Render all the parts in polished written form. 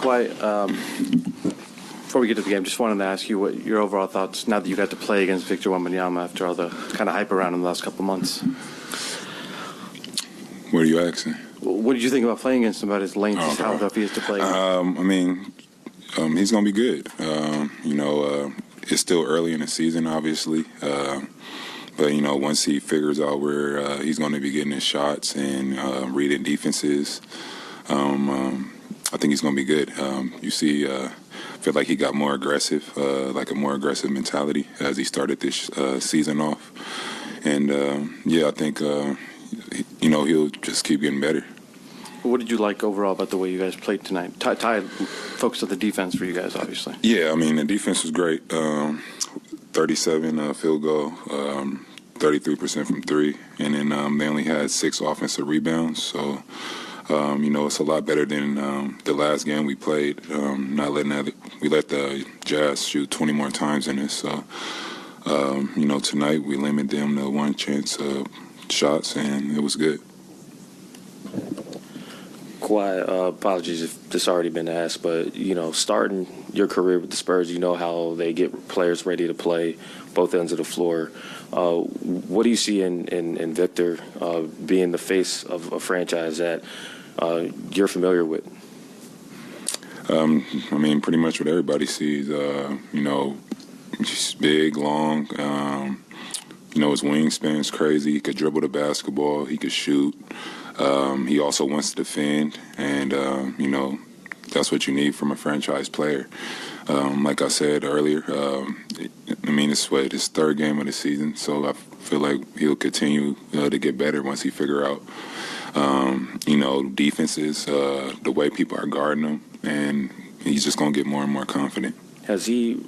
Kawhi, before we get to the game, just wanted to ask you what your overall thoughts now that you got to play against Victor Wembanyama after all the kind of hype around him the last couple of months. What are you asking? What did you think about playing against him, about his length, how tough he is to play? He's going to be good. It's still early in the season, obviously. But, once he figures out where he's going to be getting his shots and reading defenses, I think he's going to be good. I feel like he got more aggressive, like a more aggressive mentality as he started this season off. And, I think, he'll just keep getting better. What did you like overall about the way you guys played tonight? Ty focused on the defense for you guys, obviously. Yeah, the defense was great. 37 field goal, 33% from three, and then they only had 6 offensive rebounds. So, it's a lot better than the last game we played. We let the Jazz shoot 20 more times in this. So, tonight we limited them to one chance shots, and it was good. Kawhi, apologies if this already been asked, but, starting your career with the Spurs, you know how they get players ready to play both ends of the floor. What do you see in Victor being the face of a franchise that you're familiar with? Pretty much what everybody sees. He's big, long. His wingspan's crazy. He could dribble the basketball. He could shoot. He also wants to defend, and, that's what you need from a franchise player. Like I said earlier, it's his third game of the season, so I feel like he'll continue to get better once he figure out, defenses, the way people are guarding him, and he's just going to get more and more confident. Has he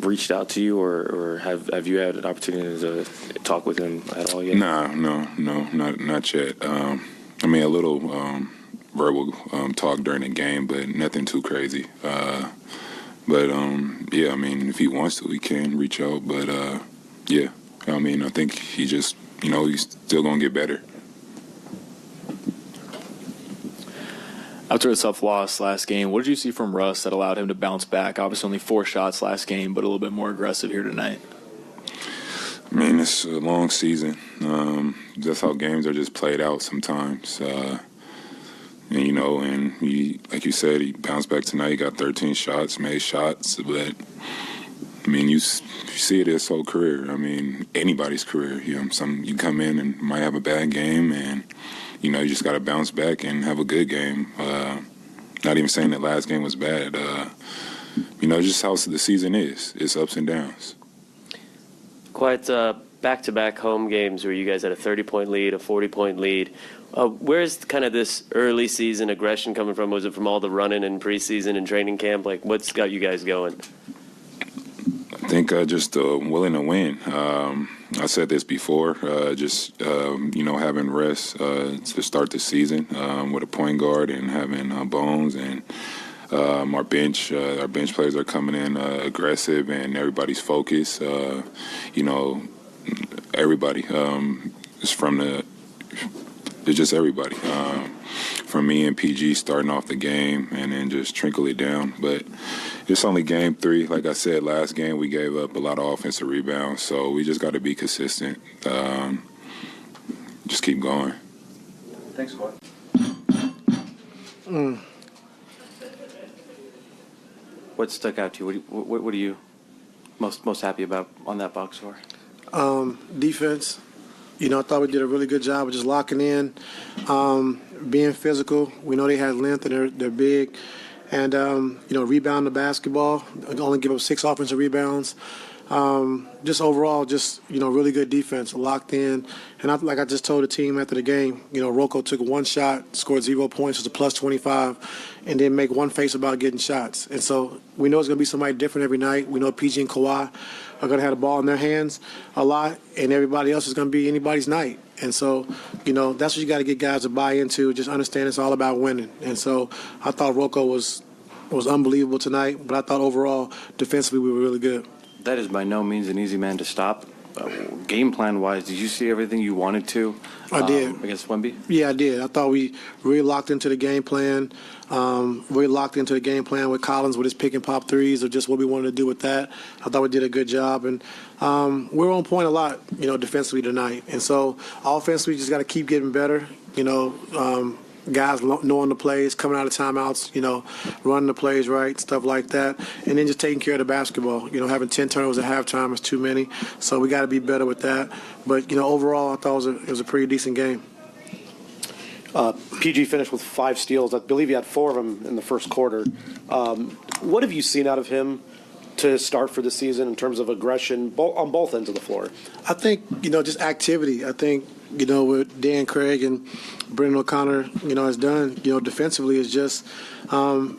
reached out to you, or have you had an opportunity to talk with him at all yet? No, not yet. A little verbal talk during the game, but nothing too crazy. If he wants to, he can reach out. But, I think he just, he's still going to get better. After a tough loss last game, what did you see from Russ that allowed him to bounce back? Obviously only 4 shots last game, but a little bit more aggressive here tonight. It's a long season. That's how games are just played out sometimes. And he, like you said, he bounced back tonight. He got 13 shots, made shots. But, you see it his whole career. Anybody's career. You come in and might have a bad game, and, you just got to bounce back and have a good game. Not even saying that last game was bad. Just how the season is. It's ups and downs. Quite back-to-back home games where you guys had a 30-point lead, a 40-point lead. Where's kind of this early season aggression coming from? Was it from all the running in preseason and training camp? What's got you guys going? I think just willing to win. I said this before, having rest to start the season with a point guard and having Bones and our bench players are coming in aggressive, and everybody's focused. Everybody. It's just everybody. From me and PG starting off the game and then just trickle it down. But it's only game 3. Like I said, last game we gave up a lot of offensive rebounds, so we just got to be consistent. Just keep going. Thanks, Kawhi. What stuck out to you? What are you most happy about on that box score? Defense. I thought we did a really good job of just locking in, being physical. We know they had length and they're big. And, rebound the basketball, only give up 6 offensive rebounds. Just overall, really good defense, locked in. And like I just told the team after the game, Rocco took 1 shot, scored 0 points, was a plus 25, and didn't make one face about getting shots. And so we know it's going to be somebody different every night. We know PG and Kawhi are going to have the ball in their hands a lot, and everybody else is going to be anybody's night. And so, that's what you got to get guys to buy into, just understand it's all about winning. And so I thought Rocco was unbelievable tonight, but I thought overall, defensively, we were really good. That is by no means an easy man to stop. game plan wise, did you see everything you wanted to? I did. Against Wemby? Yeah, I did. I thought we really locked into the game plan. Really locked into the game plan with Collins with his pick and pop threes of just what we wanted to do with that. I thought we did a good job, and we're on point a lot, defensively tonight. And so offensively, just got to keep getting better. Guys knowing the plays, coming out of timeouts, running the plays right, stuff like that, and then just taking care of the basketball. Having 10 turnovers at halftime is too many, so we got to be better with that. But overall, I thought it was a pretty decent game. PG finished with 5 steals. I believe he had 4 of them in the first quarter. What have you seen out of him to start for the season in terms of aggression on both ends of the floor? I think, just activity. I think, what Dan Craig and Brendan O'Connor, has done, defensively is just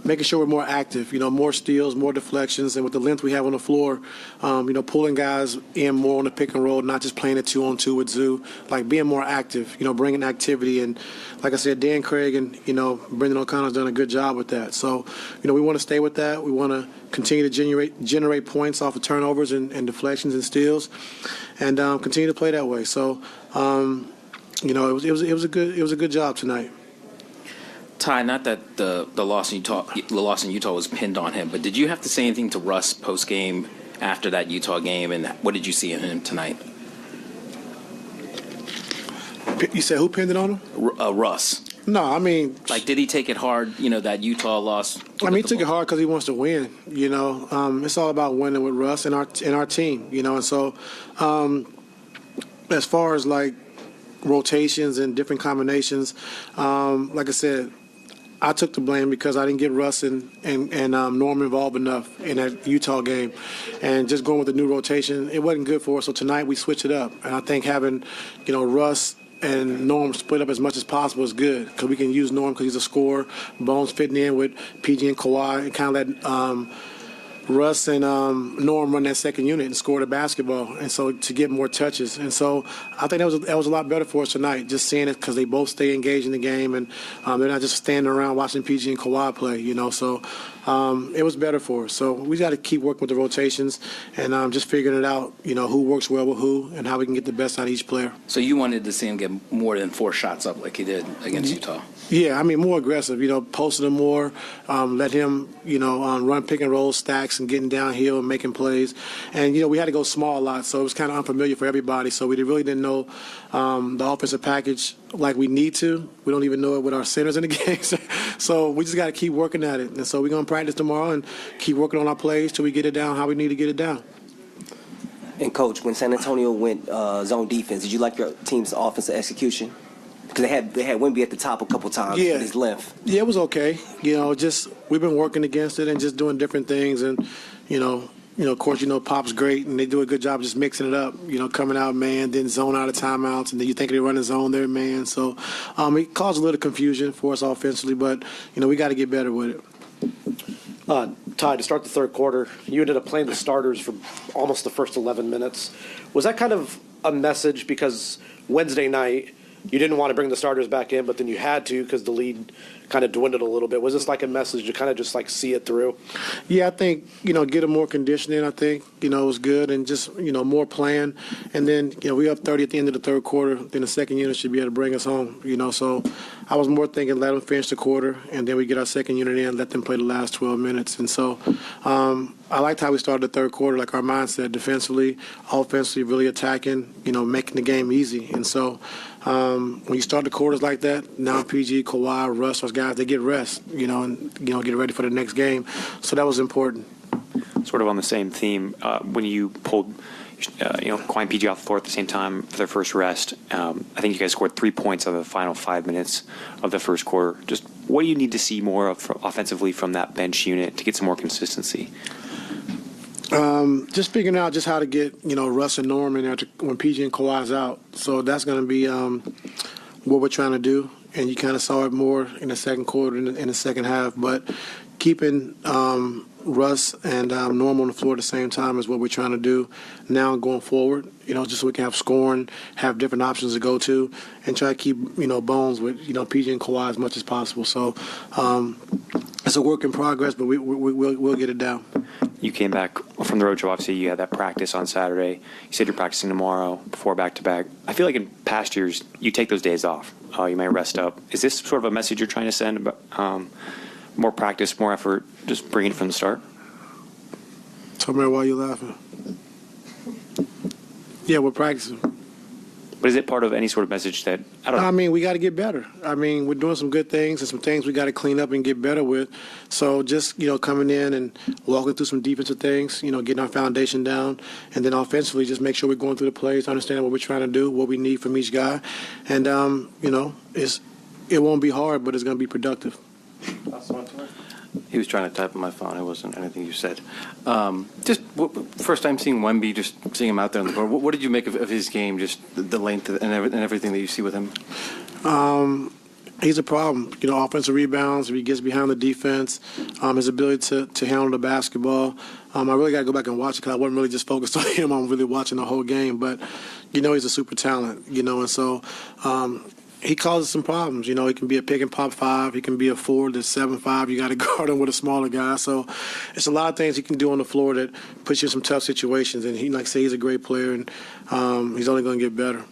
making sure we're more active, more steals, more deflections, and with the length we have on the floor, pulling guys in more on the pick and roll, not just playing a 2-on-2 with Zoo, like being more active, bringing activity. And like I said, Dan Craig and, Brendan O'Connor's done a good job with that. So, we want to stay with that. We want to continue to generate points off of turnovers and deflections and steals, and continue to play that way. So, it was a good job tonight. Ty, not that the loss in Utah was pinned on him, but did you have to say anything to Russ post game after that Utah game, and what did you see in him tonight? You said who pinned it on him? Russ. No, I mean, did he take it hard? That Utah loss. He took it hard because he wants to win. It's all about winning with Russ and our team. And so as far as rotations and different combinations, like I said, I took the blame because I didn't get Russ and Norm involved enough in that Utah game, and just going with the new rotation, it wasn't good for us. So tonight we switched it up, and I think having Russ and Norm split up as much as possible is good because we can use Norm because he's a scorer. Bones fitting in with PG and Kawhi, and kind of let Russ and Norm run that second unit and score the basketball, and so to get more touches. And so I think that was a lot better for us tonight, just seeing it because they both stay engaged in the game, and they're not just standing around watching PG and Kawhi play, So it was better for us. So we got to keep working with the rotations and just figuring it out, who works well with who and how we can get the best out of each player. So you wanted to see him get more than 4 shots up like he did against Utah? Yeah, more aggressive, posting him more, let him, run pick and roll stacks and getting downhill and making plays. And, we had to go small a lot, so it was kind of unfamiliar for everybody. So we really didn't know the offensive package like we need to. We don't even know it with our centers in the game. So we just got to keep working at it. And so we're going to practice tomorrow and keep working on our plays till we get it down how we need to get it down. And, Coach, when San Antonio went zone defense, did you like your team's offensive execution? Because they had Wemby at the top a couple times with his length. Yeah, it was okay. Just we've been working against it and just doing different things. And, of course, Pop's great, and they do a good job just mixing it up, coming out man, then zone out of timeouts, and then you think they're running zone there, man. So it caused a little confusion for us offensively, but, we got to get better with it. Ty, to start the third quarter, you ended up playing the starters for almost the first 11 minutes. Was that kind of a message because Wednesday night you didn't want to bring the starters back in, but then you had to because the lead kind of dwindled a little bit? Was this like a message to kind of just see it through? Yeah, I think, get them more conditioning, I think, was good, and just, more playing. And then, we up 30 at the end of the third quarter, then the second unit should be able to bring us home, So I was more thinking let them finish the quarter, and then we get our second unit in, let them play the last 12 minutes. And so I liked how we started the third quarter, like our mindset, defensively, offensively, really attacking, making the game easy. And so when you start the quarters like that, now PG, Kawhi, Russ, those guys, they get rest, and get ready for the next game. So that was important. Sort of on the same theme, when you pulled, Kawhi and PG off the floor at the same time for their first rest, I think you guys scored 3 points of the final 5 minutes of the first quarter. Just what do you need to see more of offensively from that bench unit to get some more consistency? Just figuring out just how to get, Russ and Norm in there when PG and Kawhi's out. So that's going to be what we're trying to do. And you kind of saw it more in the second quarter, in the second half. But keeping Russ and Norm on the floor at the same time is what we're trying to do now going forward, just so we can have scoring, have different options to go to, and try to keep, Bones with, PG and Kawhi as much as possible. So it's a work in progress, but we'll get it down. You came back from the road trip. Obviously, you had that practice on Saturday. You said you're practicing tomorrow before back-to-back. I feel like in past years, you take those days off. You may rest up. Is this sort of a message you're trying to send about more practice, more effort, just bringing it from the start? Tell me why you laughing. Yeah, we're practicing. But is it part of any sort of message that, I don't know? I mean, we got to get better. I mean, we're doing some good things and some things we got to clean up and get better with. So just, coming in and walking through some defensive things, getting our foundation down. And then offensively, just make sure we're going through the plays, understanding what we're trying to do, what we need from each guy. And, it won't be hard, but it's going to be productive. He was trying to type on my phone. It wasn't anything you said. First time seeing Wemby, just seeing him out there on the court. What did you make of his game, just the length and everything that you see with him? He's a problem. Offensive rebounds, if he gets behind the defense, his ability to handle the basketball. I really got to go back and watch it because I wasn't really just focused on him. I'm really watching the whole game. But, he's a super talent, and so he causes some problems. He can be a pick and pop 5. He can be a 4 that's 7'5". You got to guard him with a smaller guy. So it's a lot of things he can do on the floor that puts you in some tough situations. And he, like I say, he's a great player, and he's only going to get better.